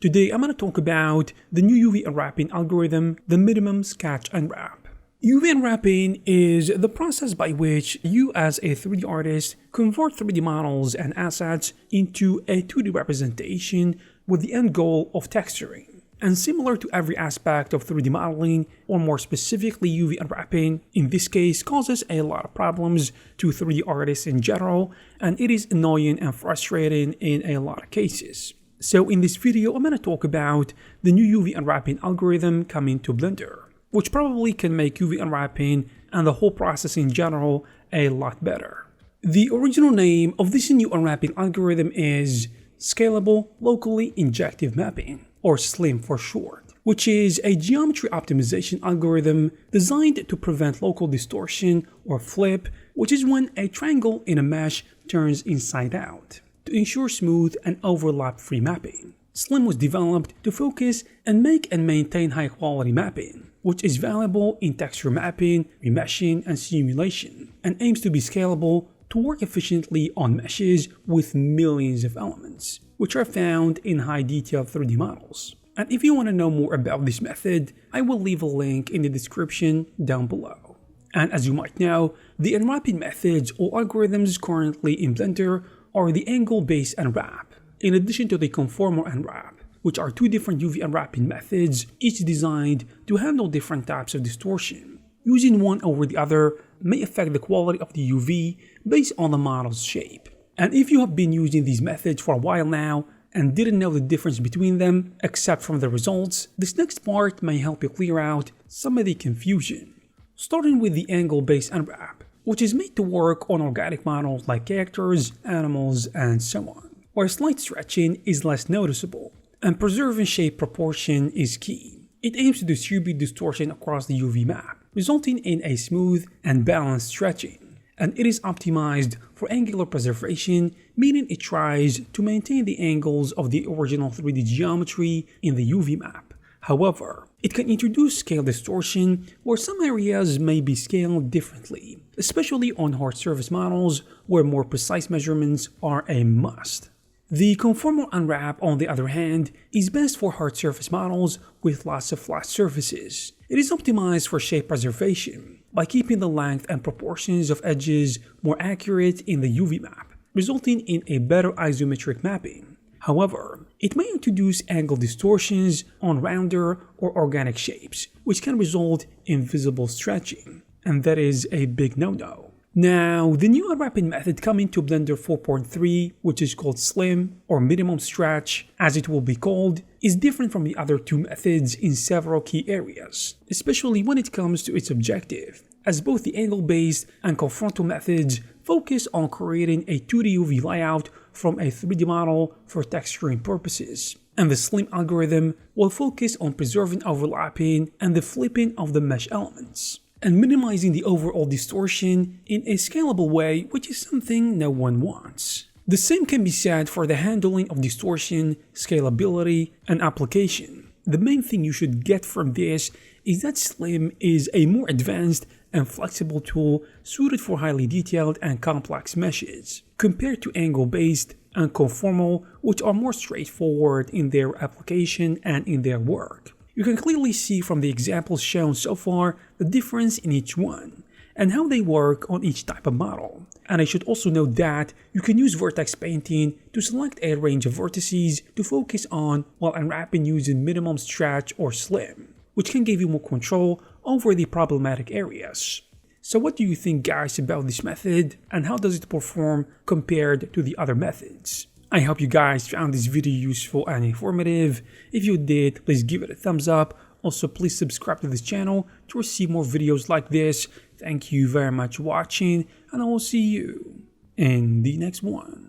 Today I'm going to talk about the new UV unwrapping algorithm, the minimum sketch unwrap. UV unwrapping is the process by which you as a 3D artist convert 3D models and assets into a 2D representation with the end goal of texturing. And similar to every aspect of 3D modeling, or more specifically UV unwrapping, in this case causes a lot of problems to 3D artists in general, and it is annoying and frustrating in a lot of cases. So in this video I'm going to talk about the new UV unwrapping algorithm coming to Blender, which probably can make UV unwrapping and the whole process in general a lot better. The original name of this new unwrapping algorithm is Scalable Locally Injective Mapping, or SLIM for short, which is a geometry optimization algorithm designed to prevent local distortion or flip, which is when a triangle in a mesh turns inside out, to ensure smooth and overlap-free mapping. SLIM was developed to focus and make and maintain high-quality mapping, which is valuable in texture mapping, remeshing, and simulation, and aims to be scalable to work efficiently on meshes with millions of elements, which are found in high-detail 3D models. And if you want to know more about this method, I will leave a link in the description down below. And as you might know, the unwrapping methods or algorithms currently in Blender are the Angle-Based Unwrap, in addition to the Conformal Unwrap, which are two different UV unwrapping methods, each designed to handle different types of distortion. Using one over the other may affect the quality of the UV based on the model's shape. And if you have been using these methods for a while now and didn't know the difference between them except from the results, this next part may help you clear out some of the confusion. Starting with the Angle-Based Unwrap, which is made to work on organic models like characters, animals, and so on, where slight stretching is less noticeable, and preserving shape proportion is key. It aims to distribute distortion across the UV map, resulting in a smooth and balanced stretching, and it is optimized for angular preservation, meaning it tries to maintain the angles of the original 3D geometry in the UV map. However, it can introduce scale distortion where some areas may be scaled differently, especially on hard surface models where more precise measurements are a must. The Conformal Unwrap, on the other hand, is best for hard surface models with lots of flat surfaces. It is optimized for shape preservation by keeping the length and proportions of edges more accurate in the UV map, resulting in a better isometric mapping. However, it may introduce angle distortions on rounder or organic shapes, which can result in visible stretching, and that is a big no-no. Now, the new unwrapping method coming to Blender 4.3, which is called SLIM, or minimum stretch, as it will be called, is different from the other two methods in several key areas, especially when it comes to its objective, as both the angle-based and confrontal methods focus on creating a 2D UV layout from a 3D model for texturing purposes, and the SLIM algorithm will focus on preserving overlapping and the flipping of the mesh elements, and minimizing the overall distortion in a scalable way, which is something no one wants. The same can be said for the handling of distortion, scalability, and application. The main thing you should get from this is that SLIM is a more advanced and flexible tool suited for highly detailed and complex meshes, compared to angle-based and conformal, which are more straightforward in their application and in their work. You can clearly see from the examples shown so far the difference in each one, and how they work on each type of model. And I should also note that you can use vertex painting to select a range of vertices to focus on while unwrapping using minimum stretch or SLIM, which can give you more control over the problematic areas. So what do you think, guys, about this method, and how does it perform compared to the other methods? I hope you guys found this video useful and informative. If you did, please give it a thumbs up. Also, please subscribe to this channel to receive more videos like this. Thank you very much for watching, and I will see you in the next one.